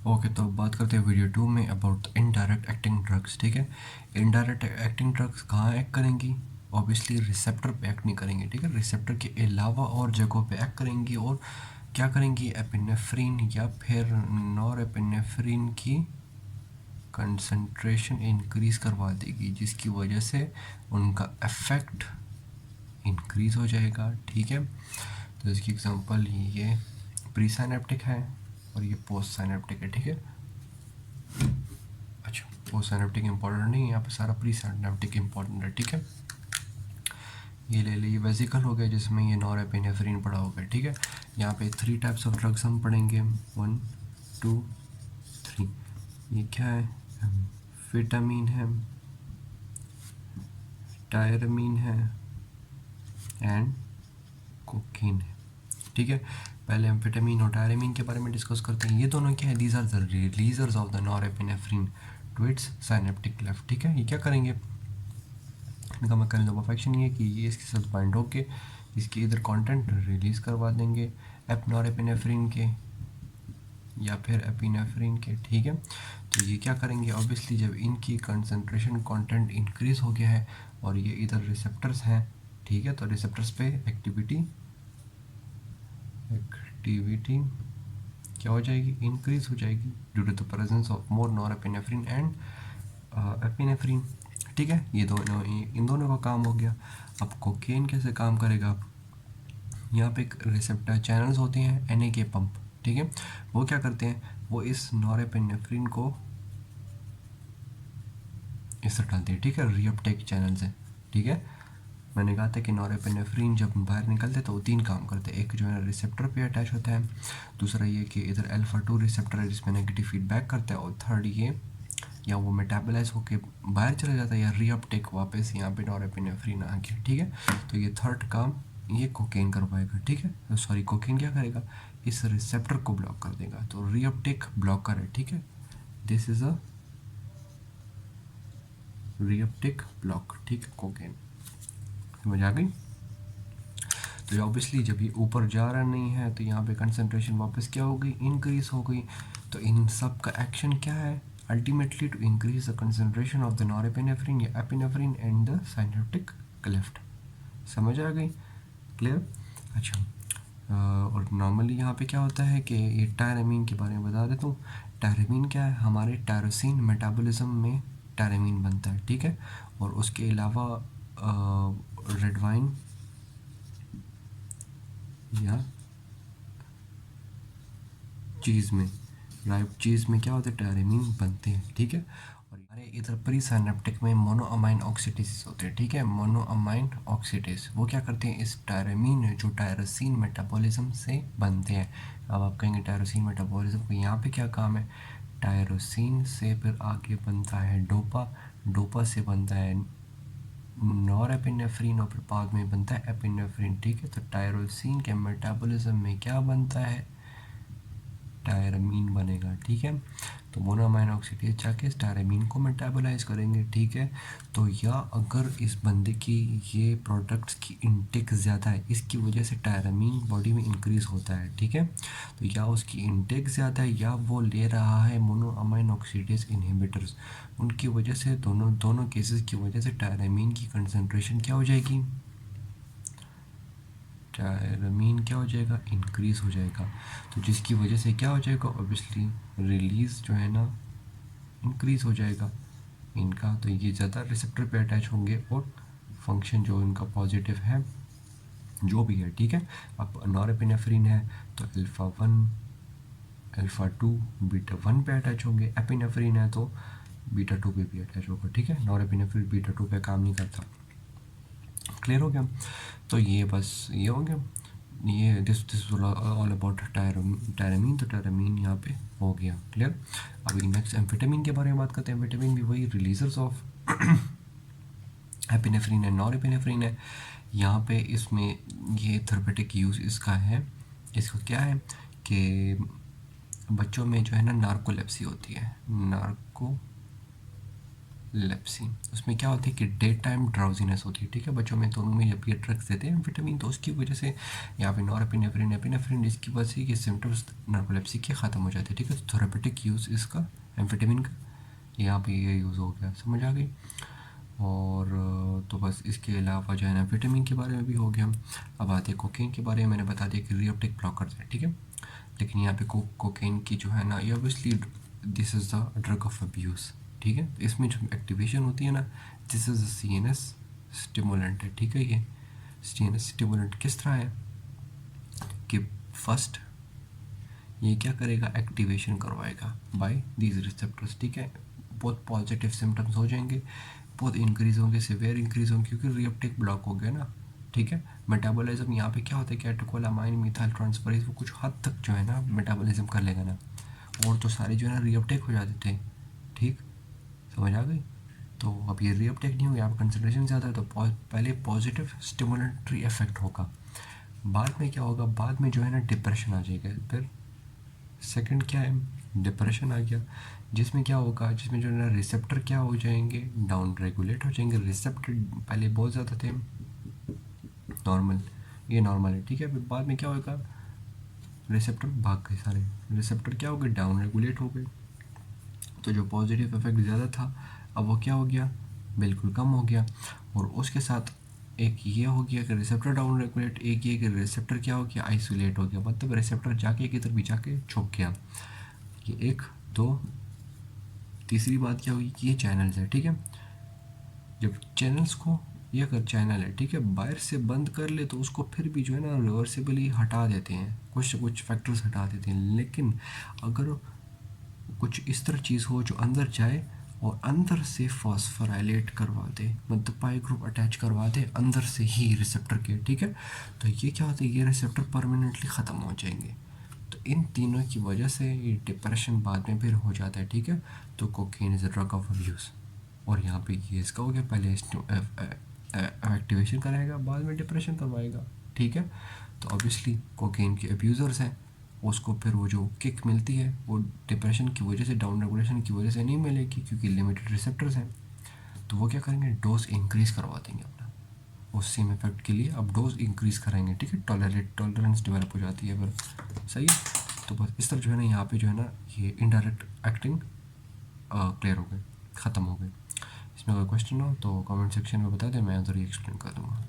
Okay, तो बात करते हैं वीडियो 2 में अबाउट इनडायरेक्ट एक्टिंग ड्रग्स। ठीक है, इनडायरेक्ट एक्टिंग ड्रग्स कहाँ एक्ट करेंगी? ऑब्वियसली रिसेप्टर पे एक्ट नहीं करेंगी। ठीक है, रिसेप्टर के अलावा और जगहों पे एक्ट करेंगी। और क्या करेंगी? एपिनेफ्रीन या फिर नॉर एपिनेफ्रीन की कंसंट्रेशन इंक्रीज करवा देगी, जिसकी वजह से उनका इफेक्ट इंक्रीज हो जाएगा। ठीक है, तो इसकी एग्जांपल ये प्री साइनेप्टिक है और ये पोस्ट साइनेप्टिक है। ठीक है, अच्छा, पोस्ट साइनेप्टिक इंपॉर्टेंट नहीं है, यहाँ पे सारा प्री साइनेप्टिक इंपॉर्टेंट है। ठीक है, ये ले ली वेसिकल हो गया जिसमें ये नॉरएपिनेफ्रिन पड़ा होगा। ठीक है, यहाँ पे 3 टाइप्स ऑफ ड्रग्स हम पढ़ेंगे, 1 2 3। ये क्या है? विटामिन है, टायरमीन है एंड कोकीन है। ठीक है, पहले हम विटामिन और टायरमीन के बारे में डिस्कस करते हैं। ये दोनों क्या है? These are the releasers of the norepinephrine to its synaptic cleft. ठीक है, ये क्या करेंगे? इनका मैकेनिज्म ऑफ एक्शन ये है कि ये इसके साथ बाइंड होके इसके इधर कंटेंट रिलीज करवा देंगे नॉरएपिनेफ्रिन के या फिर एपिनेफ्रिन के। ठीक है, तो ये क्या करेंगे? ऑब्वियसली जब इनकी कंसंट्रेशन कंटेंट इंक्रीज हो गया है और ये इधर रिसेप्टर्स हैं, ठीक है, तो रिसेप्टर्स पे एक्टिविटी क्या हो जाएगी? इंक्रीज हो जाएगी due to the presence of more norepinephrine and epinephrine. ठीक है, ये दोनों, इन दोनों का काम हो गया। अब कोकेन कैसे काम करेगा? यहाँ पे एक रिसेप्टर चैनल्स होते हैं एनए पंप। ठीक है, वो क्या करते हैं? वो इस नॉरएपिनेफ्रिन को इस तरह डालते हैं। ठीक है, रीअपटेक चैनल्स है। ठीक है, मैंने कहा था कि नॉरएपिनेफ्रिन जब बाहर निकलते तो वो 3 काम करते हैं। एक जो है रिसेप्टर पे अटैच होता है, दूसरा ये कि इधर अल्फा 2 रिसेप्टर है जिसमें नेगेटिव फीडबैक करता है, और थर्ड ये या वो मेटाबलाइज होके बाहर चला जाता है या रीअपटेक वापस यहाँ पे नॉरएपिनेफ्रिन आ गया। ठीक है, तो ये थर्ड काम ये कोकेन करवाएगा। ठीक है, तो सॉरी, कोकेन क्या करेगा? इस रिसेप्टर को ब्लॉक कर देगा, तो रीअपटेक ब्लॉकर है। ठीक है, this is a reuptake block. ठीक है, कोकेन समझ आ गई? तो ऑब्वियसली जब ये ऊपर जा रहा नहीं है तो यहाँ पे कंसंट्रेशन वापस क्या हो गई? इंक्रीज हो गई। तो इन सब का एक्शन क्या है? Ultimately to increase the concentration of the norepinephrine या epinephrine and the synaptic cleft. समझ आ गई? क्लियर? अच्छा, और नॉर्मली यहाँ पे क्या होता है कि ये टायरामीन के बारे में बता देता हूँ। टायरामीन क्या है? हमारे टायरोसिन मेटाबॉलिज्म में टायरामीन बनता है। ठीक है, और उसके अलावा रेड वाइन या चीज़ में, राइट, चीज़ में क्या होता है? टायरेमीन बनते हैं। ठीक है, और हमारे इधर प्री साइनेप्टिक में मोनोअमाइन ऑक्सीडेसिस होते हैं। ठीक है, मोनोअमाइन ऑक्सीडेस वो क्या करते हैं? इस टायरेमीन जो टायरोसिन मेटाबॉलिज्म से बनते हैं। अब आप कहेंगे टायरोसिन मेटाबॉलिज्म को यहाँ पे क्या काम है? टायरोसिन से फिर आगे बनता है डोपा, डोपा से बनता है नॉरएपिनेफ्रिन और फिर बाद में बनता है एपिनेफ्रिन। ठीक है, तो टायरोसिन के मेटाबॉलिज्म में क्या बनता है? टायरामीन बनेगा। ठीक है, तो मोनोअमाइन ऑक्सीडेज जाके इस टायरामीन को मेटाबोलाइज करेंगे। ठीक है, तो या अगर इस बंदे की ये प्रोडक्ट्स की इनटेक ज़्यादा है, इसकी वजह से टायरामीन बॉडी में इंक्रीज़ होता है। ठीक है, तो या उसकी इनटेक ज़्यादा है या वो ले रहा है मोनोअमाइन ऑक्सीडेज इनहिबिटर्स, उनकी वजह से दोनों दोनों केसेस की वजह से टायरामीन की कंसनट्रेशन क्या हो जाएगी? टायरामीन क्या हो जाएगा? इंक्रीज़ हो जाएगा। तो जिसकी वजह से क्या हो जाएगा? ऑब्वियसली रिलीज़ जो है ना इंक्रीज़ हो जाएगा इनका, तो ये ज़्यादा रिसेप्टर पे अटैच होंगे और फंक्शन जो इनका पॉजिटिव है जो भी है। ठीक है, अब नॉरएपिनेफ्रिन है तो अल्फ़ा 2 बीटा 1 पे अटैच होंगे। एपिनेफ्रिन है तो बीटा 2 पे भी अटैच होगा। ठीक है, नॉरएपिनेफ्रिन बीटा 2 पे काम नहीं करता। क्लियर हो गया? तो ये बस ये हो गया, ये दिस ऑल अबाउट टायरामीन। तो टायरामीन यहाँ पे हो गया। क्लियर? अभी नेक्स्ट एम्फेटामिन के बारे में बात करते हैं। एम्फेटामिन भी वही रिलीजर्स ऑफ एपिनेफ्रिन है, नॉरएपिनेफ्रिन है। यहाँ पे इसमें ये थेरेपेटिक यूज़ इसका है, इसको क्या है कि बच्चों में जो है ना नार्कोलेप्सी होती है, नार्को नॉर्मोलेप्सी, उसमें क्या होता है कि डे टाइम ड्राउजीनेस होती है, ठीक है बच्चों में, दोनों में जब ये ड्रग्स देते हैं विटामिन, तो उसकी वजह से यहाँ पे नॉरएपिनेफ्रिन एपिनेफ्रिन, जिसकी वजह से कि सिम्टम्स नॉर्मोलेप्सी के ख़त्म हो जाते हैं, ठीक है। तो थेरेपेटिक यूज़ इसका एम्फेटामिन का यहाँ पे ये यूज़ हो गया, समझ आ गई। और तो बस इसके अलावा जो है ना विटामिन के बारे में भी हो गया। अब आते हैं कोकेन के बारे में, मैंने बता दिया कि रीअपटेक ब्लॉकर्स है, ठीक है। लेकिन यहाँ पे कोकेन की जो है ना, ये obviously this is the drug of abuse, ठीक है। इसमें जो एक्टिवेशन होती है ना, दिस इज़ CNS स्टिमुलेंट है, ठीक है। ये CNS स्टिमुलेंट किस तरह है कि फर्स्ट ये क्या करेगा, एक्टिवेशन करवाएगा बाय दीज रिसेप्टर्स, ठीक है। बहुत पॉजिटिव सिम्टम्स हो जाएंगे, बहुत इंक्रीज होंगे, सिवियर इंक्रीज होंगे, क्योंकि रीअपटेक ब्लॉक हो गया ना, ठीक है। मेटाबॉलिज्म यहाँ पे क्या होता है, कैटेकोलामाइन मिथाइल ट्रांसफरेज वो कुछ हद तक जो है ना मेटाबॉलिज्म कर लेगा ना, और तो सारे जो है ना रीअपटेक हो जाते थे, ठीक, समझ आ गई। तो अब ये रीअपटेक नहीं हो, यहाँ पर कंसंट्रेशन ज़्यादा है, तो पहले पॉजिटिव स्टिमुलेटरी इफेक्ट होगा, बाद में क्या होगा, बाद में जो है ना डिप्रेशन आ जाएगा, फिर सेकंड क्या है, डिप्रेशन आ गया, जिसमें क्या होगा, जिसमें जो है ना रिसेप्टर क्या हो जाएंगे, डाउन रेगुलेट हो जाएंगे। रिसेप्टर पहले बहुत ज़्यादा थे, नॉर्मल, ये नॉर्मल है, ठीक है। फिर बाद में क्या होगा, रिसेप्टर भाग गए सारे, रिसेप्टर क्या हो गए, डाउन रेगुलेट हो गए। तो जो पॉजिटिव इफेक्ट ज़्यादा था, अब वो क्या हो गया, बिल्कुल कम हो गया। और उसके साथ एक ये हो गया कि रिसेप्टर डाउन रेगुलेट, एक ये कि रिसेप्टर क्या हो गया, आइसोलेट हो गया, मतलब रिसेप्टर जाके किधर भी जाके छुप गया। ये एक, दो, तीसरी बात क्या हुई कि ये चैनल्स है, ठीक है। जब चैनल्स को, ये अगर चैनल है, ठीक है, बाहर से बंद कर ले तो उसको फिर भी जो है ना रिवर्सिबली हटा देते हैं, कुछ कुछ फैक्टर्स हटा देते हैं। लेकिन अगर कुछ इस तरह चीज़ हो जो अंदर जाए और अंदर से फॉस्फोराइलेट करवा दे, मतलब पाई ग्रुप अटैच करवा दे अंदर से ही रिसेप्टर के, ठीक है, तो ये क्या होता है, ये रिसेप्टर परमानेंटली ख़त्म हो जाएंगे। तो इन तीनों की वजह से ये डिप्रेशन बाद में फिर हो जाता है, ठीक है। तो cocaine is a drug of abuse, और यहाँ पे ये इसका हो गया, पहले एक्टिवेशन कराएगा, बाद में डिप्रेशन करवाएगा, ठीक है। तो ऑब्वियसली कोकेन के अब्यूज़र्स हैं, उसको फिर वो जो किक मिलती है वो डिप्रेशन की वजह से, डाउन रेगुलेशन की वजह से नहीं मिलेगी, क्योंकि लिमिटेड रिसेप्टर्स हैं। तो वो क्या करेंगे, डोज इंक्रीज़ करवा देंगे अपना, उस सेम इफेक्ट के लिए अब डोज इंक्रीज़ कराएंगे, ठीक है। टॉलरेंस डेवलप हो जाती है फिर, सही है। तो बस इस तरह जो है ना, यहाँ पे जो है ना ये इनडायरेक्ट एक्टिंग क्लियर हो गई, ख़त्म हो गई। इसमें कोई क्वेश्चन हो तो कमेंट सेक्शन में बता दें, मैं उधर ही एक्सप्लेन कर दूँगा।